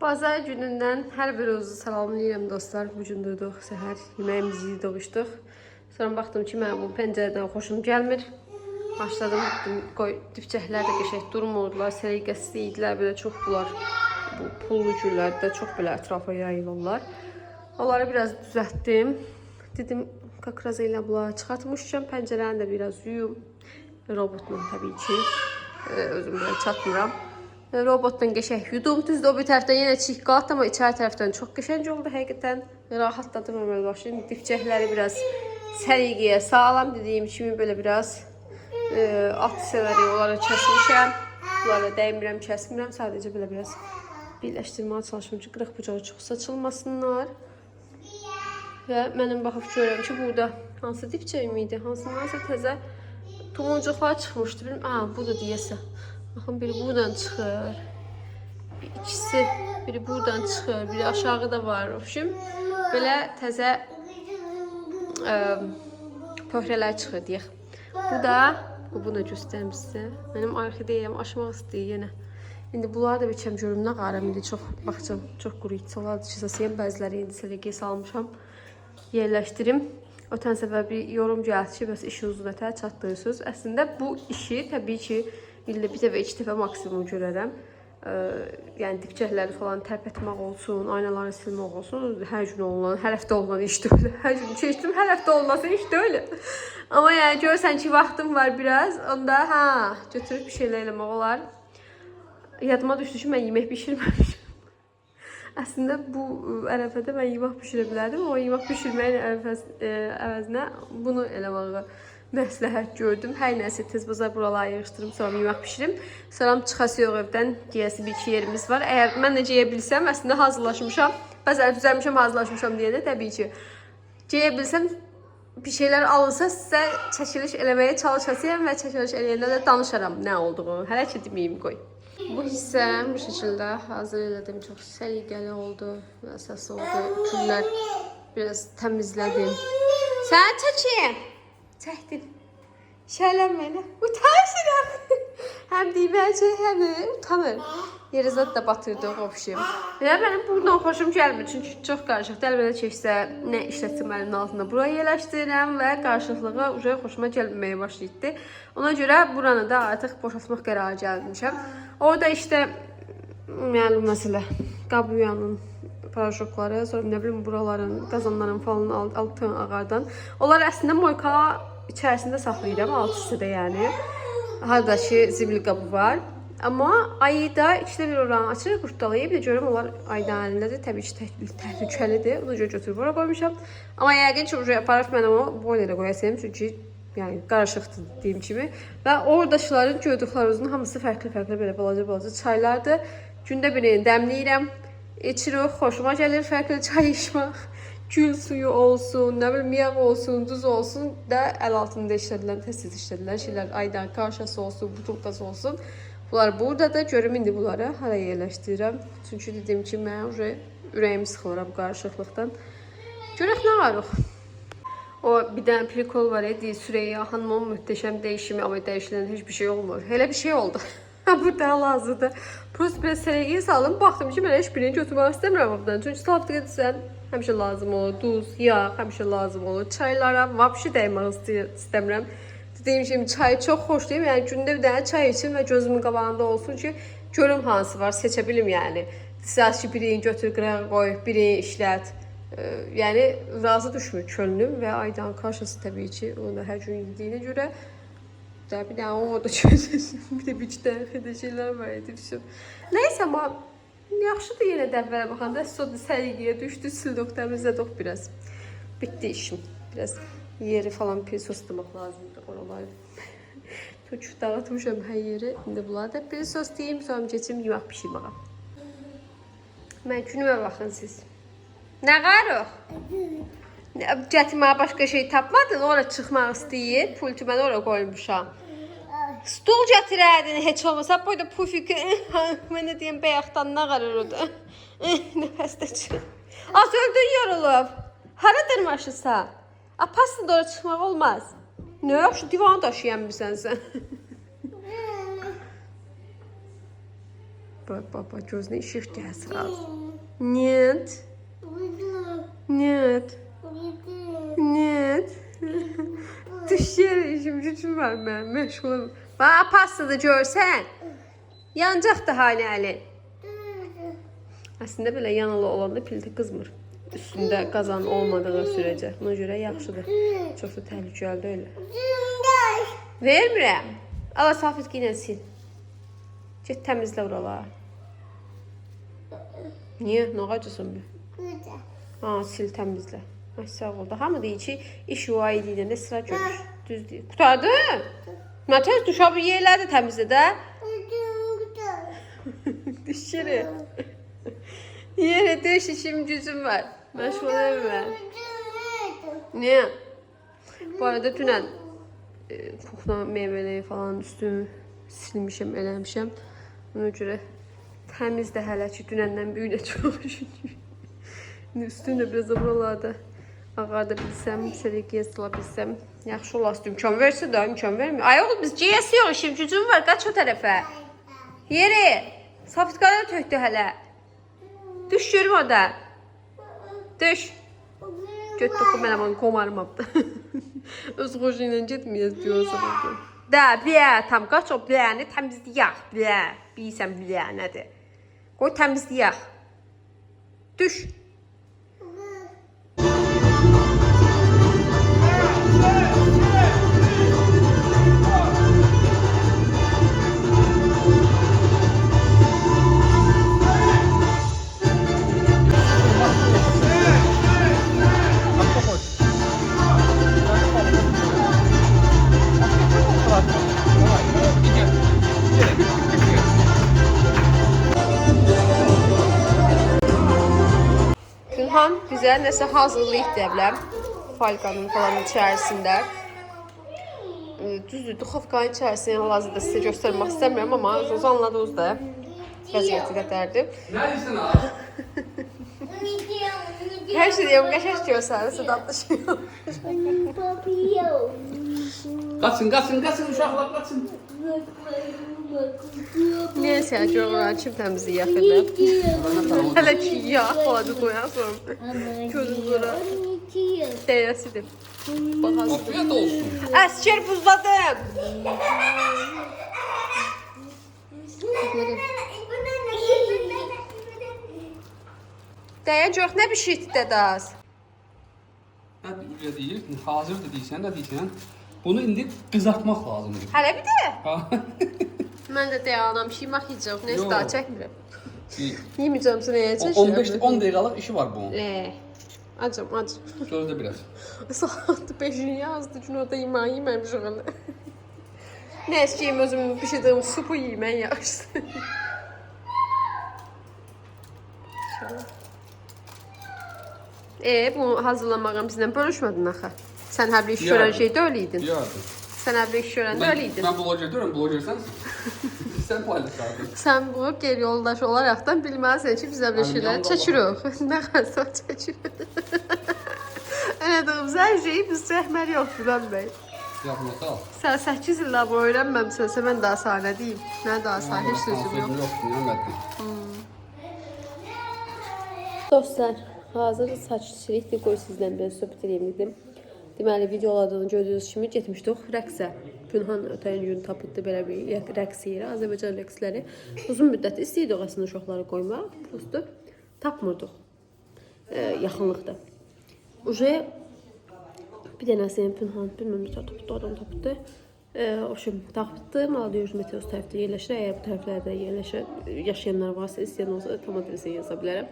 Bazar günündən hər birinizi salamlayıram dostlar. Bu gün durduq, səhər yeməyimizi yedik. Sonra baxdım ki, mənə bu pəncərədən xoşum gəlmir. Başladım, qoy dibçəklər də qəşəng durmurdular, səliqəsiz idilər, belə çox bunlar, bu pullu güllərdə çox belə ətrafa yayılırlar. Onları biraz düzəltdim. Dedim, kakraz ilə bunları çıxartmışam, pəncərəni də biraz yuyum. Robotla təbii ki, özüm belə çatmıram. Robotdan qəşəng yudum. Düzdür, o bir tərəfdən yenə çiğ qaldı, amma içəri tərəfdən çox qəşəng oldu həqiqətən. Rahatladım əməl başlayım. Dibçəkləri biraz səliqəyə sağlam, dediyim kimi belə biraz alt hissələri onlara kəsmişəm. Bunlara dəymirəm, kəsmirəm. Sadəcə belə biraz birləşdirməyə çalışmışam ki, qırıq bucağı çox saçılmasınlar. Və mənim baxıb görürəm ki, burada hansı dibçəyim idi, hansındansa təzə tumuncuqlar çıxmışdı. Bilməm, budur deyəsə. Baxın, biri buradan çıxır, biri buradan çıxır, biri aşağıda var. Belə təzə pöhrələr çıxır deyək. Bunu göstərim sizə. Mənim orxideyam açmaq istəyir yenə. İndi bunları da biçəm görüm, nə qarım indi çox baxacam, çox quru içələrdir ki, səsəyəm, bəziləri indi səliqəyə salmışam, yerləşdirim. Ötən səfər bir yorum gəldi ki, bəs işi uzun ötər çatdırırsınız. Əslində bu işi təbii ki, ildə bir dəfə, 2 dəfə maksimum görərəm. Yəni dibçəkləri falan tərpətmək olsun, aynaları silmək olsun, hər gün olunan, hər həftə olunan işdir öyle. Hər gün keçdim, hər həftə olması işdir öyle. Amma yəni görürsən ki, vaxtım var biraz, onda götürüb bir şeylər eləmək olar. Yadıma düşdü ki, mən yemək bişirməmişim. Əslində bu ərəfədə mən yemək bişirə bilərdim, amma yemək bişirməyin əvəzinə bunu eləməyi məsləhət gördüm. Hər nəsə tez bazar buraları yığışdırım, sonra yemək bişirim. Sonra çıxası yox evdən, giyəsi bir iki yerimiz var. Əgər mən də geyə bilsəm, əslində hazırlaşmışam. Bəzən düzəlmişəm, hazırlaşmışam deyə də təbii ki. Geyə bilsəm, bir şeylər alınsa sizə çəkiliş eləməyə çalışasıyam və çəkiliş eləyəndə də danışaram nə olduğunu. Hələ ki deməyim qoy. Bu hissəm bu şəkildə hazır elədim. Çox səliqəli oldu, əsas oldu. Küllər biraz təmizlədim. Sən çəkeyim. Çəkdim. Şələnməylə. Utansıram. Həm deyibəcək, həm də utanır. Yerə zat da batırdıq ofşim. Və mənim buradan xoşum gəlmir. Çünki çox qarışıqdır. Əlbəttə çəksə, nə işlətsəm əlinin altında buraya yerləşdirirəm və qarışıqlığı uca xoşuma gəlməyə başlaydı. Ona görə buranı da artıq boşaltmaq qərarı gəlmişəm. Orada işte məlum məsələ qabuyanın paraşokları, sonra nə bilim buraların, qazanların falan altın ağardan. Onlar əslində moyka içərisində saxlayıram, alt hissədə yəni. Harada ki zibil qabı var. Amma ayda ikide bir oranı açırıq, qurtdalayıb da görürəm onlar aydan əlindədir. Təbii ki təhlükəlidir. Ona görə götürüb ora qoymuşam. Amma yəqin ki buraya aparıb mən onu boylara qoyasayım çünki yəni qarışıqdır deyim kimi. Və oradakıların gördüklərinizin hamısı fərqli-fərqli belə balaca çaylardır. Gündə birini dəmləyirəm. İçirik, xoşuma gəlir fərqli çay içmək. Gül suyu olsun, nə bilim yağ olsun, duz olsun da əl altında işlədilən, tez-tez işlədilən şeylər, aydan kaşası olsun, butulkası olsun. Bunlar buradadır. Görüm indi bunları haraya yerləşdirirəm. Çünki dediyim ki, mən ürəyimi sıxılıram qarışıqlıqdan. Görək nə varıq. O bir dənə prikol var idi, Süreyya xanımın möhtəşəm dəyişimi, amma dəyişilən heç bir şey olmur. Elə bir şey oldu. Burada hal-hazırda. Prost biraz səliqəyə saldım. Baxdım ki, mən heç birini götürmək istəmirəm buradan. Çünki salatı gedirsən, həmişə lazım olur. Duz, yağ, həmişə lazım olur. Çaylara vapşı dəymək istəmirəm. Dediyim kimi, çayı çox xoşlayım. Yəni, gündə bir dənə çay için və gözümün qabağında olsun ki, görüm hansı var, seçə bilim yəni. Sizə ki, birini götür, qırağa qoy, birini işlət. Yəni, razı düşmür könlüm və aydan karşısı təbii ki, onu da hər gün yediyinə görə bir dənə orada çözülsün, bir də bir iki dənə xədə şeylər var edirsin. Nəysə, amma yaxşıdır yenə də əvvələ baxanda, soda səliqəyə düşdü, sildik, təmizlədik biraz. Bitdi işim. Biraz yeri falan pirsoslamaq lazımdır oraları. Çok dağıtmışam hər yeri. İndi bunları da pirsoslayayım, sonra keçim yemək pişirməyə. Mən günümə baxın siz. Nə qarıq? Gətirməyə başqa şey tapmadın, ora çıxmaq istəyir. Pultu mən ora qoymuşam. Stul gətirərdin, heç olmasa. Boyda pufiki, mən də deyəm, bəyəxtan nə qarır o da. Nəfəsdə çıx. Az öldün yorulub. Hara dırmaşırsan? Apasın da ora çıxmaq olmaz. Nə yox, şu divanı daşıyan bilsən sən. Baba gözünə işıq gəlsin az. Нет. Нет. Нет. Düşür işim gücüm var mən məşğulam. Bax pastada görsən. Yanacaq da hani əlin. Əslində belə yanalı olanda pildə qızmır. Üstündə qazan olmadığı sürəcə. Ona görə yaxşıdır. Çox da təhlükəlidir elə. Vermirəm. Ala Safit yenə sil. Get təmizlə oraları. Niyə? Nə acısın bu? Ha, sil təmizlə. Ay sağ ol da. Hamı deyir ki, iş yuva ediliyəndə sıra görür. Düz deyir. Qurtardı? Mən tez duşabı yerləri təmizlə də. Düşürü. Yerə döş işim gücüm var. Məşğul etmə. Niyə? Bu arada dünən kuxna meyvələri falan üstümü silmişəm, eləmişəm. Ona görə təmiz də hələ ki dünəndən bir günə çox şükür. Üstünü də biraz da buralarda ağarda bilsəm, sələkiyə sıla bilsəm, yaxşı olasın. İmkan versə də, imkan vermir. Ay oğul, biz ciyəsi yox, işim gücüm var, qaç o tərəfə. Yeri, Safitqada tökdü hələ. Düş görüm o da. Düş. Göt toxum mənə bunu qomarmabdı. Öz xoşu ilə getməyəz diyorsa. Da, bilə, tam qaç o biləni təmizləyək, bilə. Bilsən bilə nədir. Qoy təmizləyək. Düş. Gülhan bizə nəsə hazırlayıb deyə biləm. Falkanın falan içərisində. Düzdür, duxovkanın içərisində hal-hazırda sizə göstərmək istəmirəm, amma özünüz anladınız da. Vəziyyəti qədərdir. Hər şey deyəm, qəşəş görsənirsə dadlaşıyor. Qaçın uşaqlar, qaçın. Neyse, görürəm, kim təmizləyək elə. Hələ ki, yağ faladı qoyasın. Gözün qıra. Deyəsidir. Afiyet olsun. Əskər buzladım. Dəyə çox nə bişirdi dədaz? Nə deyir? Hazır deyirsən, nə deyirsən? Bunu indi qızartmaq lazımdır. Hələ bir də? Mən də deyə anam şeymaq yiyəcəm. Neyse daha çəkmirəm. Yeməyəcəm sənə nəyə çəkirəm? 10 dəqiqəlik işi var bunun. Acım. Gözlə biraz. Saat 5'ini yazdı. Çünkü orada yemeği yememiş onu. Ne eskiyim özümün pişirdiğim supu yemen yaxşısı. Bu hazırlamağın bizden bölüşmedin axı. Sen her bir iş gören şeyde öyleydin. Sen her bir iş gören de öyleydin. Ben blogger diyorum, blogger sensin. Sen paylaşardın. Sen bu gel yoldaş olaraktan bilmezsen ki bizə bir şeyler çəkirik. Ne kadar çəkirik. Anladığımız her şeyi biz çəkməli yox Gülen Bey. Yapma sağ ol. Sen 8 ildə bu öyrənməmsənsə mən daha sahne deyim. Mən daha sahne heç sözüm yox. Yoxsun, əlbəttə. Dostlar, hazır saç çiçilikdir. Qoy sizdən biraz söhbət edeyim dedim. Deməli, videoladığını gördüyünüz kimi getmişdik rəqsə. Günhan ötən gün tapıbdı belə bir rəqs yeri, Azərbaycan rəqsləri. Uzun müddət istəyirdik aslında uşaqları qoymaq, prosto tapmırdıq yaxınlıqda. Uje bir dənəsini Günhan bilməm necə tapıbdı, adam tapıbdı. Oşum tapıbdı, Maladiyuş Meteos tərəfdə yerləşir. Əgər bu tərəflərdə yaşayanlar varsa, istəyən olsa tam adresi yaza bilərəm.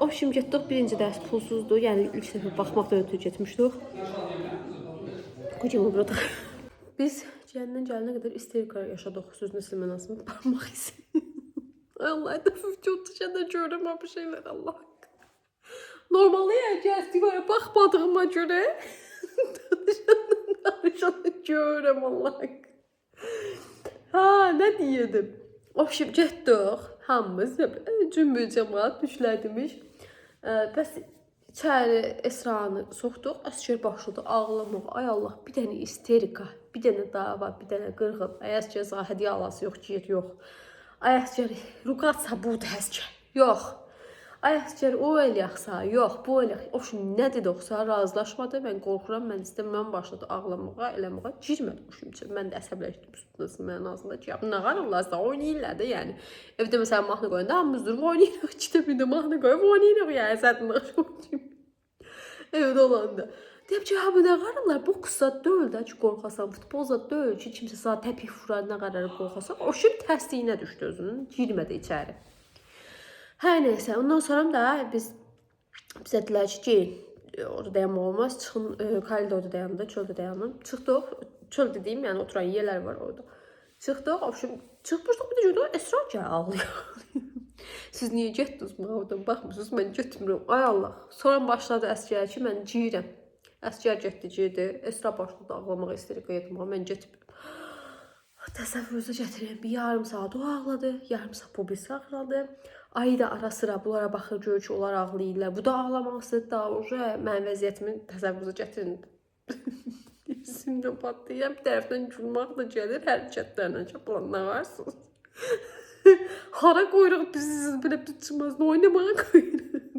Oşum getdik, birinci dərs pulsuzdur, yəni ilk səfər baxmaqdan ötürü getmişdik. Kocamı burada. Biz cəhəndən gəlinə qədər isterika yaşadıq, sözünü silmənasını parmaq hissi. Allah da video düşəndə görürəm bu şeylər, Allah haqqı. Normalde yəni gəstivaya baxmadığıma görə danışanı görürəm, Allah haqqı. Ha, nə deyirdim? Oşum getdik, hamımız cümbül cəmaat düşlədimiş. Bəs içəri Esra'nı soxduq, Əskər başladı ağlamaq. Ay Allah, bir dənə isterika, bir dənə dava, bir dənə qırğın. Əskər hədiyyə alası yox, ciyət yox. Ay əsgər, ruqatsa budur əsgər. Yox. Ay əsgər, o eləyəxsa, yox, bu eləyəx. O şimdi nə dediqsə razılaşmadı. Mən qorxuram, mən istəmirəm, başladı ağlamağa, eləməyə. Girmədi o şimdi. Mən də əsəbləşdim üstünəsin mənasında ki, nə qararlarsa oynayırlar da, yəni. Evdə məsələn mahnı qoyanda hamımız durub oynayırıq, iki bir də mahnı qoyub oynayırıq, yəni sətində çox evdə olanda. Deyəm ki, ha bu nə qararlar, boks zad deyil də ki, qorxasan, futbol zad deyil ki, kimsə sana təpik vurar, nə qararı qorxasan. O şimdi tərsiyinə düşdü özünün, girmədi içəri. Hər neysə, ondan sonra da biz dedilər ki, orada dayanma olmaz, çıxın, koridorda dayandı, çöldə dayandım. Çıxdıq, çöl dediyim, yəni oturan yerlər var orada. Çıxdıq, çıxmışdıq, bir də gördük, Esra gəl ağlıyor. Siz niyə getdiniz mənə oradan baxmırsınız, mən getmirəm, ay Allah. Sonra başladı əsgər ki, mən girəm. Əsgər getdi, Esra başladı ağlamaq istəyir, qayıtmağa, mən getmirəm. Təsəvvürünüzə gətirəm, bir yarım saat o ağladı, yarım saat bu birisi ağladı. Ay da ara sıra bunlara baxır, görür ki, onlar ağlayırlar. Bu da ağlamaq istədi, daha mənim vəziyyətimi təsəvvürünüzə gətirin. Simdə patlayıram, bir tərəfdən gülmək da gəlir, hərəkətlərlə çapılanlar varsınız. Hara qoyuruq biz siz belə tutuşmazını oynamağa qoyuruq.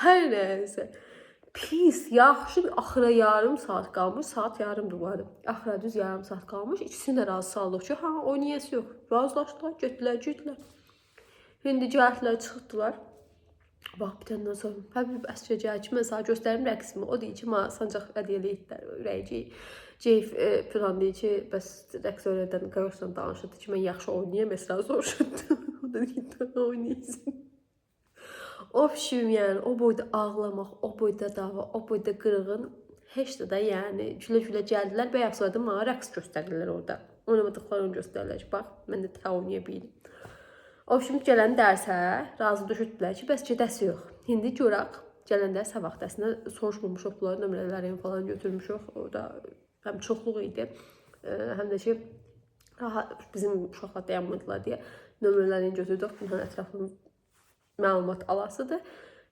Hər nəyəsə. Pis, yaxşı bir axıra yarım saat qalmış, saat yarımdır bu arada. Axıra düz yarım saat qalmış, ikisini də razı saldıq ki, ha oynayası yox. Razılaşdılar, getdilər. Şimdi cəhətlər çıxdılar. Bax, bitəndən sonra Həbib əsgəcək ki, mən sana göstərim rəqsimi. O deyir ki, sancaqədiyəliyidlər, ürəyi Ceyf plan deyir ki, bəs rəqs öyrədən qarşıdan danışırdı ki, mən yaxşı oynayam, Esra soruşurdu. O da deyir ki, oynayasın. O pişim, yəni, o boyda ağlamaq, o boyda dava, o boyda qırığın, heç də yəni, gülə-gülə gəldilər, bəyək sonra da mənə rəqs göstərirlər orada. Oynamadıqlarını göstərirlər ki, bax, mən də tə oynaya bildim. O şimdi gələn dərsə razı düşürdülər ki, bəs gedəsi yox. İndi görək, gələn dərs sabah dərsində soruşmamışıq, bunların nömrələrini falan götürmüşük. Orada həm çoxluq idi, həm də ki, bizim uşaqlar dayanmadılar deyə nömrələrini götürdük. Bunun ətraflı məlumat alasıdır.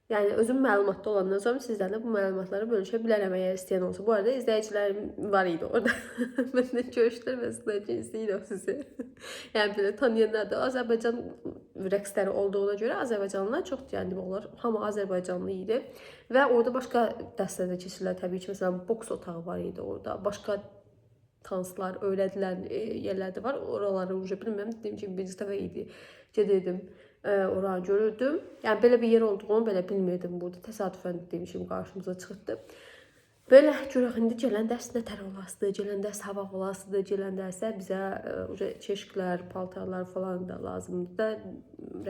Yəni, özüm məlumatda olandan sonra sizlərlə bu məlumatları bölüşə bilərəm, əgər istəyən olsa. Bu arada izləyicilərim var idi orada. Mənlə görüşlər və sizlərcə istəyirəm sizi. Yəni, belə tanıyanlar da Azərbaycan rəqsləri olduğuna görə Azərbaycanlılar çox demək olar. Hamı Azərbaycanlı idi. Və orada başqa dərslərdə keçirlər təbii ki. Məsələn, boks otağı var idi orada. Başqa tanslar, öyrədilən yerlər də var. Oraları bilmirəm. Dediyim kimi, birinci dəfə idi. Gedirdim. Oranı görürdüm. Yəni, belə bir yer olduğunu belə bilmirdim burada. Təsadüfən dediyim kimi qarşımıza çıxdı. Belə görək, indi gələn dərs nə tər olasıdır, gələn dərs hava olasıdır, gələn dərsə bizə çeşiklər, paltarlar falan da lazımdır da,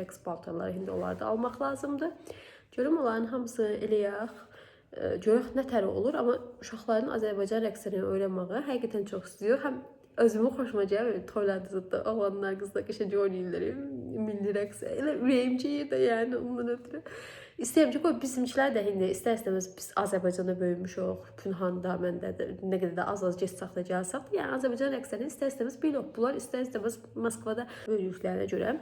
rəqs paltarları, indi onları da almaq lazımdır. Görüm, onların hamısı eləyək. Görək, nə tər olur, amma uşaqların Azərbaycan rəqslərini öyrənməyi həqiqətən çox istəyir. Həm özümün xoşuma gəlir, toylarda oğlanlar, qızlar qəşəng oynayırlar, milli rəqs. Elə ürəyim çəyir də, yəni, ondan ötürü. İstəyirəm ki, bizimkilər də indi istər-istəməz biz Azərbaycanda böyümüşük, Pünhanda, məndə də nə qədər də az getsək də gəlsək. Yəni, Azərbaycan rəqslərini istər-istəməz bilirik. Bunlar istər-istəməz Moskvada böyüdüklərinə görə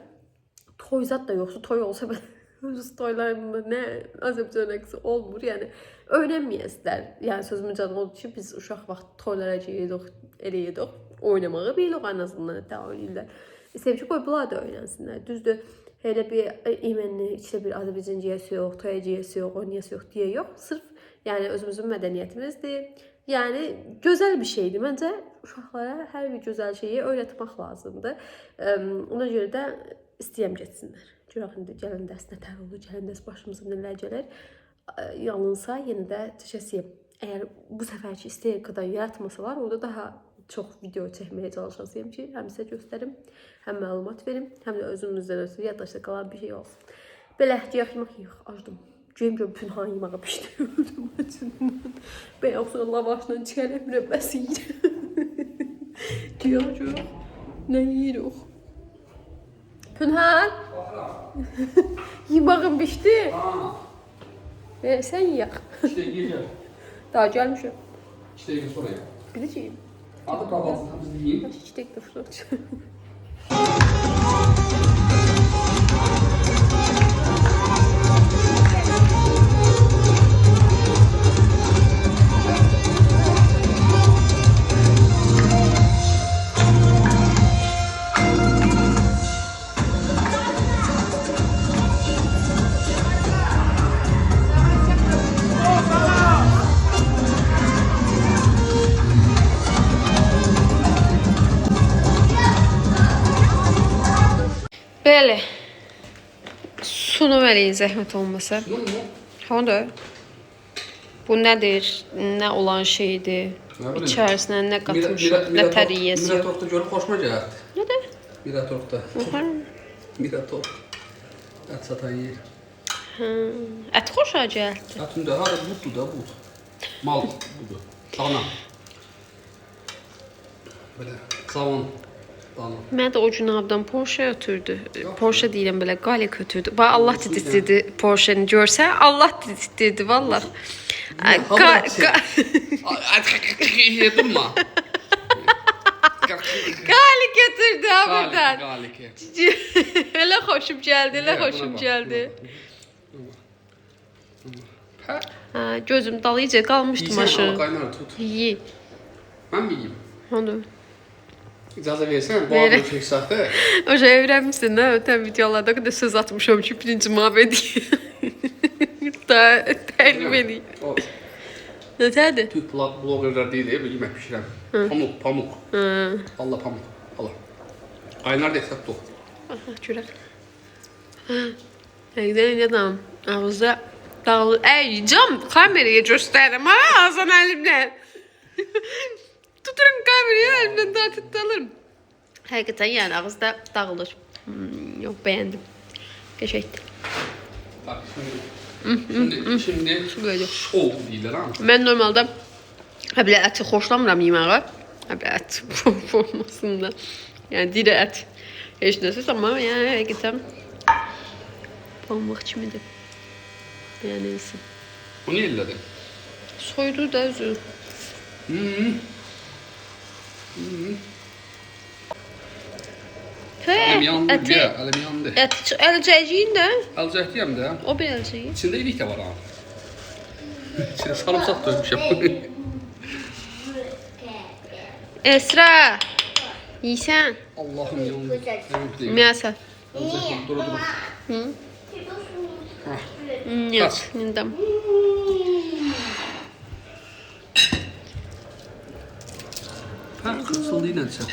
toyzad da yoxsa, toy olsa belə Rus toylarında nə Azərbaycan rəqsi olmur. Yəni, öyrənməyəslər. Yəni, sözümün canı oldu ki, biz uşaq vaxt toylara giririk, eləyirdik. Oynamağı bilirik, en azından da oynayırlar. İstəyirəm ki, bunlar da öyrənsinlər. Düzdür, elə bir imenli, içində bir Azərbaycan ciyəsi yox, toya ciyəsi yox, oynayası yox deyə yox. Sırf yəni, özümüzün mədəniyyətimizdir. Yəni, gözəl bir şeydir. Məncə, uşaqlara hər bir gözəl şeyi öyrətmək lazımdır. Ona görə də istəyirəm getsinlər. Görək, indi gələn dərs nə tər olur, gələn dərs başımıza nələr gələr. Yalnızsa, yenə də təşəkkür. Əgər bu səfərki isterikadan yaratmasalar, orada daha çox video çəkməyə çalışacağım ki, həm sizə göstərim, həm məlumat verim, həm də özümüzdən ötürü yaddaşda qalan bir şey olsun. Belə, deyək, yemək acdım. Göyüm Pünhan yeməği pişdirdim açından. Ben yoxsa lavaşla çəkələmirəm, bəs yiyirəm. Deyək, nə yiyirik? Pünhan? Yeməğim pişdi? Sən yiyək. İşte yiyəcək. Daha gəlmişəm. İşte yiyəcək sonra ya. Biləcəyim. Adı kahvaltımızı yiyeyim. Hiç tek de fırlatacağım. Sunu verin zəhmət olmasa. Bunu mu? Handa. Bu nədir? Nə olan şeydir? Nə bilim. İçərisinə nə qatmışıq? Nə təriyyəsi yox? Miratorda görüb xoşuma gəldi. Nədir? Miratorda. Baxarım. Mirator. Ət satan yer. Ət xoşa gəldi. Ətində hara budur da bu. Mal budur. Dana. Belə savun dana. Mən də o cünabdan Porsche ötürdü. Porsche deyirəm belə, Galek ötürdü. Bax Allah dedi Porsche'ni görsə, Allah dedi vallah. Durma. Galek götürdü ha buradan. Galik. Elə xoşum gəldi, elə xoşum gəldi. Ha, gözüm dalıca qalmışdı maşın. Qaynar tut. İyi. Mən mi yiyeyim? Onu. İcazə versən, bu Verəm. adını çək saxta. Oca öyrənmişsin də, ötən videolarda qədər söz atmışam ki, birinci mabedi. Daha təqdim edeyim. O Nətədir? Türk blogerlər deyil, yemək pişirəm. Pamuk. Allah pamuk. Allah. Qaynar desək tox. Aha, görək. Həqiqdən adam ağızda dağılır. Ey, cam kameraya göstərim ha, ağzın əlimlə. Tuturum kamerayı əlimdən daha tutalım. Həqiqətən yəni ağızda dağılır. Yox, bəyəndim. Qəşəkdir. Bak şimdi Böyle. şov deyirlər ha. Mən normalda belə əti xoşlamıram yeməyə. Belə ət formasında. Yəni diri ət. Heç nəsə, amma yəni həqiqətən pamuk kimidir. Bəyənilsin. Bu niyə ellədi? Soydu da özü. Əlim yandı, Əti, əlim yandı. əti əlcəciyin də. Əlcəkliyəm də. O bir əlcəyi. İçində ilik də var ha. İçində sarımsaq dökmüşəm. Esra. Yiysən. Allah'ım yandı. Miyasa. Dur, dur, dur. Yok, nindam. Ha, kısıldı yine sen.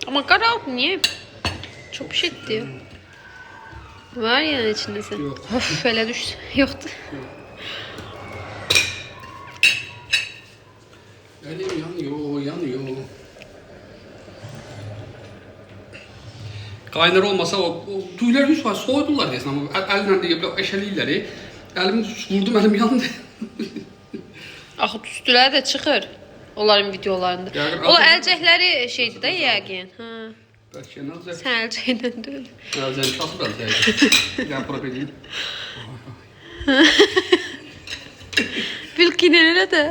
Ama karalt niye? Çok pişitti. Var yani içinde sen. Yok. Of, öyle düştü. Yoktu. Elim yanıyor, yanıyor. Qaynar olmasa o tüyler üç var soydular desin ama elimden de böyle eşeliyleri. Elimi vurdum, elim yandı. Axı tüstüləri də çıxır onların videolarında. Yəqin, O axı- əlcəkləri şeydir də yəqin. Ha. Belki ne olacak? Sən əlcəklə deyil. Elzem kasıb elzem. Gel bura bileyim. Bilkin elə də.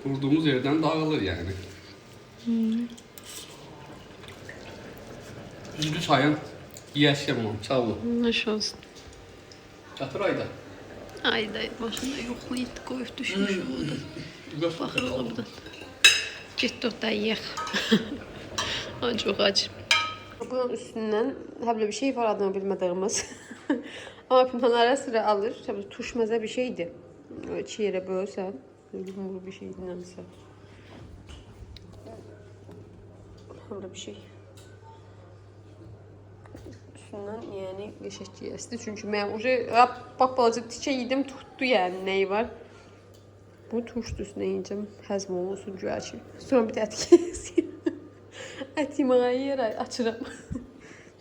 Vurduğumuz yerden dağılır yani. Düzgün sayın. Yiyəsiyəm onu, sağ olun. Naş olsun. Yatır ayda. Ay da başında yoxlayıb qoyub düşmüş oldu. Baxır oradan. Getdi o da yeyək. Ay çox acı. Bunun üstündən həblə bir şey var adını bilmədiyimiz. Amma Pimpan ara sıra alır. Tabii tuşmaza bir şeydi. Öyle çiğere bölsən. Yumru bir şeydi nəsə. Həblə bir şey. Üstündən yəni qəşəng yeyəsdi. Çünki mən bax balaca tikə yedim tutdu yəni nəyi var. Bu turşdu üstünə yiyəcəm. Həzm olunsun güya ki. Sonra bir də ət yiyəsiyim. Ət yeməyə yer açıram.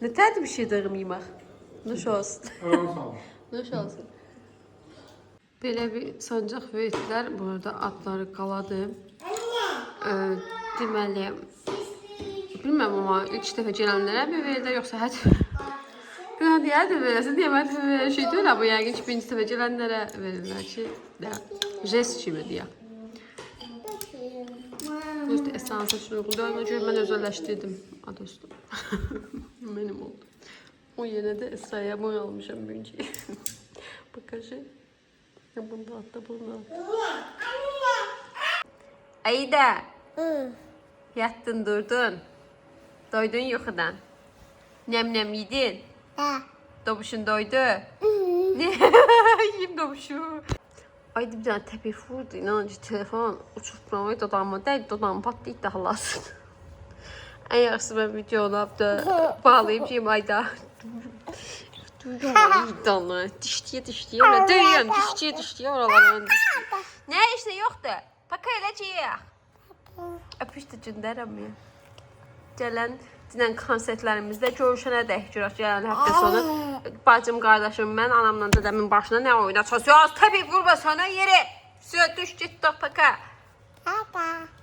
Nə tədi bir şey dağım yemək. Nuş olsun. Nuş olsun. Belə bir sancaq verdilər. Burada atları qaladı. Deməli, bilməm amma ilk dəfə gələnlərə mi verdi, yoxsa hətta Günah deyərdi verəsin deyə mən şey deyil, bu yəqin ki, birinci dəfə gələnlərə verirlər ki, jest kimi deyə. İşte esansa üçün uyğun deyil, ona görə mən özəlləşdirdim adostum. Mənim oldu. O yenə də Esra'ya boy almışam birinci. Bakışı. Bunda atda, bunda atda. Ayda. Yattın durdun. Doydun yuxudan. Nem yedin. Dobuşun doydu. Yiyeyim dobuşu. Ayda bir tane təpik vurdu. İnanıcı telefon uçub buramayı dodağıma dəydi. Dodağımı patlayıb da halasın. En yaxşısı ben videonu bağlayıp yiyeyim ayda. Duyuyorum dişliye öyle döyüyorum dişliye oralarını dişliye. Ne işte yoktu. Bak eləcəyik. Öpüşdü cündərəm ya. Gələn dinən konsertlərimizdə görüşənə dək görək. Yəni həftə sonu bacım, qardaşım, mən anamla dədəmin başına nə oyun açacağız? Təbii vurma sana yeri. Süə düş git paka.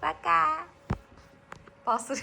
Paka. Basır.